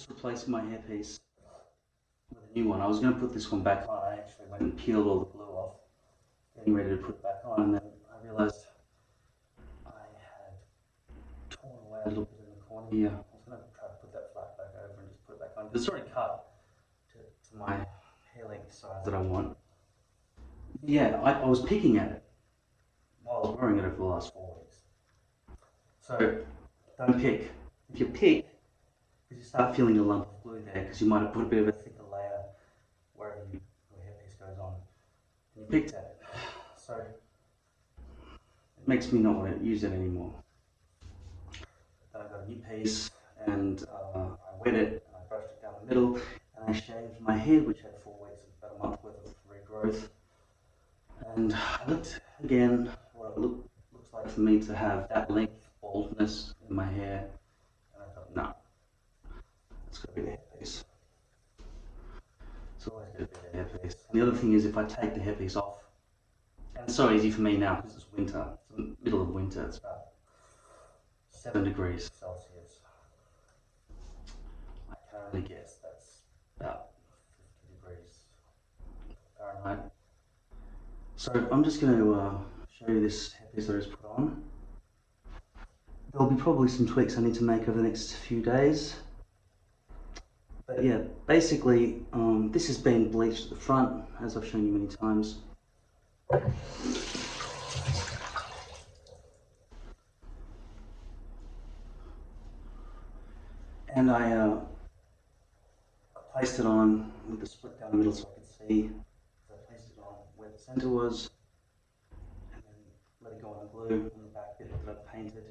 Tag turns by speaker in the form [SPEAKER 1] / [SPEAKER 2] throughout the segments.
[SPEAKER 1] just replaced my hairpiece with a new one. I was going to put this one back on. I actually went and peeled all the glue off, getting ready to put it back on, and then I realised I had torn away a little bit in the corner here. I was going to try to put that flat back over and just put it back on. It's already cut to my hair length size that I want. Yeah, I was picking at it while I was wearing it over the last 4 weeks. So don't pick. If you pick, because you start feeling a lump of glue there, because you might have put a bit of a thicker layer wherever your hairpiece goes on, and you picked at it. So it makes me not want to use it anymore. Then I got a new piece, and I wet it, and I brushed it down the middle, and I shaved my head, which had 4 weeks, about a month worth of regrowth. And I looked again what it looks like for me to have that length baldness in my hair, and I thought, no, it's got to be the hairpiece. It's always going to be the hairpiece. And the other thing is, if I take the hairpiece off, and it's so easy for me now because it's winter, it's the middle of winter, it's about 7 degrees Celsius. I can only guess that's about 50 degrees Fahrenheit. So I'm just going to show you this hairpiece that I just put on. There'll be probably some tweaks I need to make over the next few days. But yeah, basically this has been bleached at the front, as I've shown you many times. And I placed it on with the split down the middle so I could see. So I placed it on where the centre was, and then let it go on the glue on the back bit that I painted.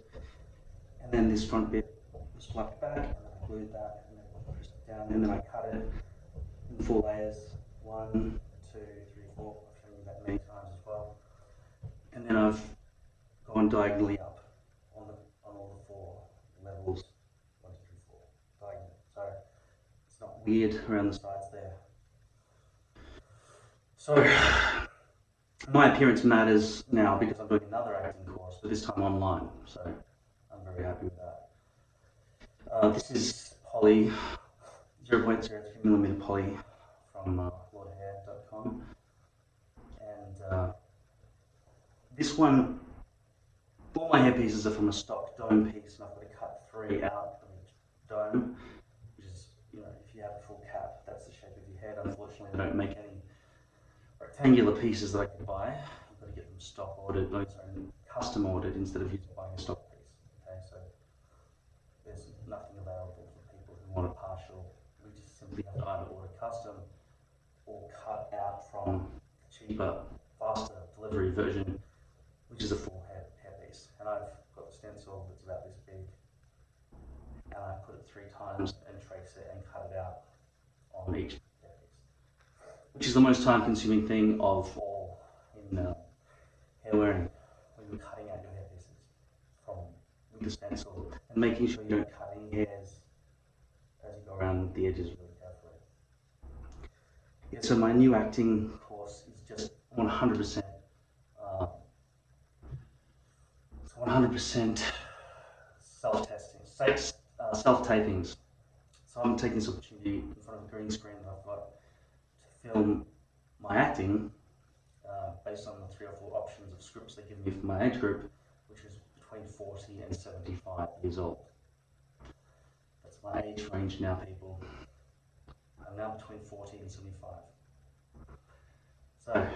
[SPEAKER 1] And then this front bit was plucked back, and then I glued that, and then I pushed it down, and then I cut it in 4 layers. 1, 2, 3, 4. I've shown you that many times as well. And then I've gone diagonally up on all the 4 levels. 1, 2, 3, 4. Diagonally. So it's not weird around the sides there. So my appearance matters now because I'm doing another acting course, but this time online. So I'm very happy with that. This is poly, 0.03mm poly from lordhair.com. And this one, all my hair pieces are from a stock dome piece, and I've got to cut 3 out of each dome, which is, you know, if you have a full cap, that's the shape of your head. Unfortunately, they don't make any rectangular pieces that I can buy. I've got to get them stock ordered, custom ordered instead of buying a stock piece. Okay, so there's nothing available for people who want a partial. We just simply have to either order custom or cut out from the cheaper, faster delivery version, which is a full hair piece. And I've got the stencil that's about this big, and I put it 3 times and trace it and cut it out on each hair piece, which is the most time-consuming thing of all in hair wearing, when you're cutting out your hair pieces with the stencil and making sure you don't cut any hairs as you go around the edges really carefully. Yeah, so my new acting course is just 100%. 100% self-testing, self-tapings. So I'm taking this opportunity in front of a green screen that I've got to film my acting based on the 3 or 4 options of scripts they give me for my age group, which is between 40 and 75 years old. That's my age range now, people. I'm now between 40 and 75. So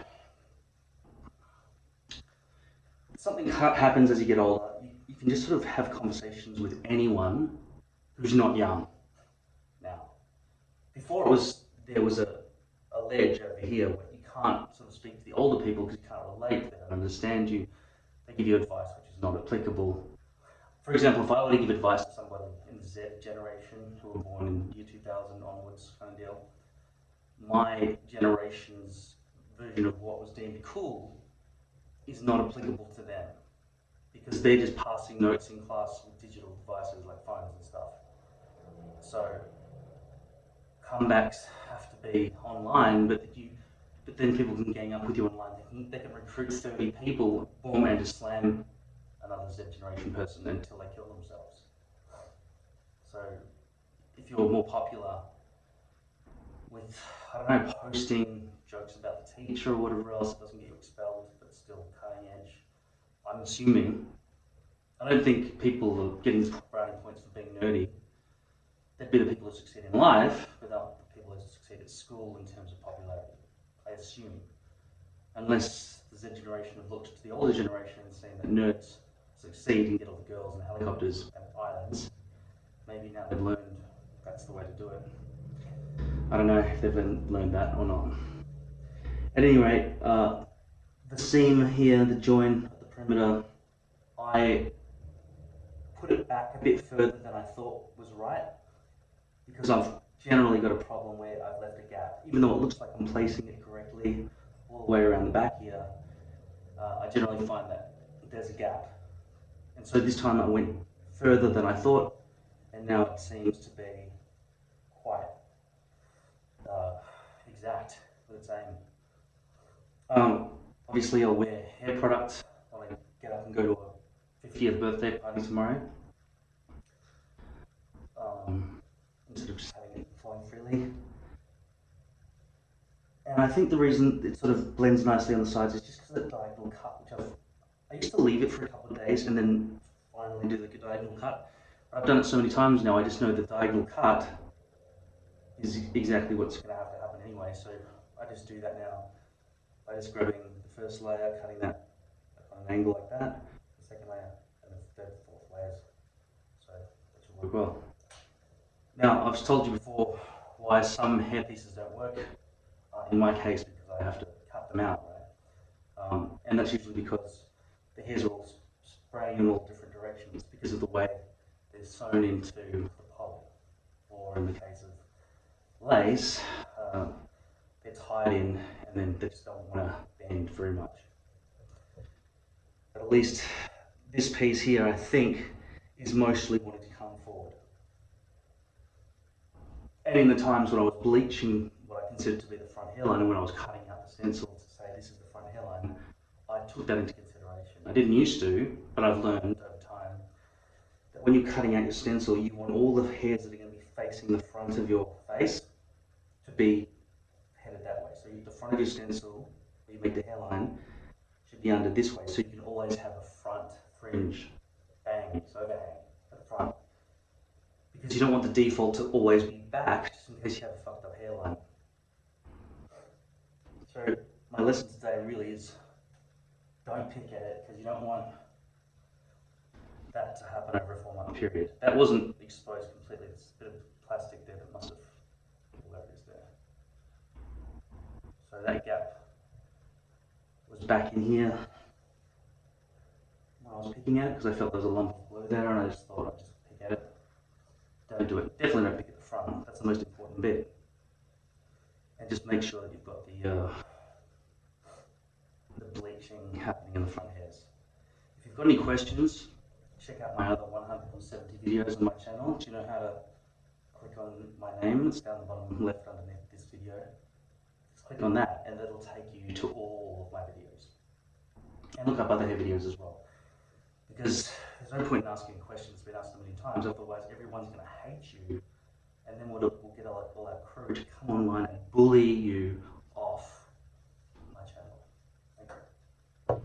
[SPEAKER 1] something happens as you get older. You can just sort of have conversations with anyone who's not young now. Before there was a ledge over here where you can't sort of speak to the older people because you can't relate, they don't understand you. They give you advice which is not applicable. For example, if I were to give advice to somebody in the Z generation who were born in year 2000 onwards kind of deal, my generation's version of what was deemed cool is not applicable to them, because they're just passing notes in class with digital devices like phones and stuff. So comebacks have to be online, but then people can gang up with you online. They can recruit 30 people, boom, and just slam another Z generation person until they kill themselves. So if you're more popular with, I don't know, posting jokes about the teacher or whatever else, it doesn't get you expelled, but still cutting edge. I'm assuming, I don't think people are getting brownie points for being nerdy. They'd be the people who succeed in life, but not the people who succeed at school in terms of popularity, I assume. Unless the Z generation have looked to the older generation and seen that nerds succeed and get all the girls and helicopters and islands, maybe now they've learned that's the way to do it. I don't know if they've learned that or not. At any rate, the seam here, the join at the perimeter, I put it back a bit further than I thought was right, because I've generally got a problem where I've left a gap. Even though it looks like I'm placing it correctly all the way around the back here, I generally find that there's a gap. And so this time I went further than I thought, and now it seems to be quite exact with its aim. Obviously I'll wear hair products when I get up and go to a 50th birthday party tomorrow. Instead of just having it flowing freely. And I think the reason it sort of blends nicely on the sides is just because of the diagonal cut, which I used to leave it for a couple of days and then finally do the diagonal cut. But I've done it so many times now, I just know the diagonal cut is exactly what's going to have to happen anyway. So I just do that now by just grabbing the first layer, cutting that on an angle like that, the second layer, and the third, fourth layers. So that should work well. Now, I've told you before why some hair pieces don't work. In my case, because I have to cut them out, right? And that's usually because the hairs are all spraying in all different directions because of the way they're sewn into the poly. Or in the case of lace, they're tied in and then they just don't want to bend very much. But at least this piece here, I think, is mostly wanting to come forward. And in the times when I was bleaching what I considered to be the front hairline, and when I was cutting out the stencil to say this is the front hairline, I took that into consideration. I didn't used to, but I've learned over time that when you're cutting out your stencil, you want all the hairs that are going to be facing the front of your face to be headed that way. So the front of your stencil, where you make the hairline, should be under this way, so you can always have a front fringe bang, so overhang at the front. Because you don't want the default to always be back, just in case you have a fucked up hairline. So my lesson today really is, don't pick at it, because you don't want that to happen over a 4-month period. That wasn't exposed completely, there's a bit of plastic there that must have, where it is there. So that gap was back in here when I was picking at it, because I felt there was a lump of glue there, and I just thought I'd just pick at it. Don't do it. Definitely don't pick at the front. That's the most important bit. And just make sure that you've got the bleaching happening in the front hairs. If you've got any questions, check out my other 170 videos on my channel. Do you know how to click on my name? It's down the bottom left underneath this video. Just click on that and it'll take you to all of my videos. And look up other hair videos as well. Because there's no point in asking questions, it's been asked a million times, otherwise everyone's going to hate you, and then we'll get all our crew to come online and bully you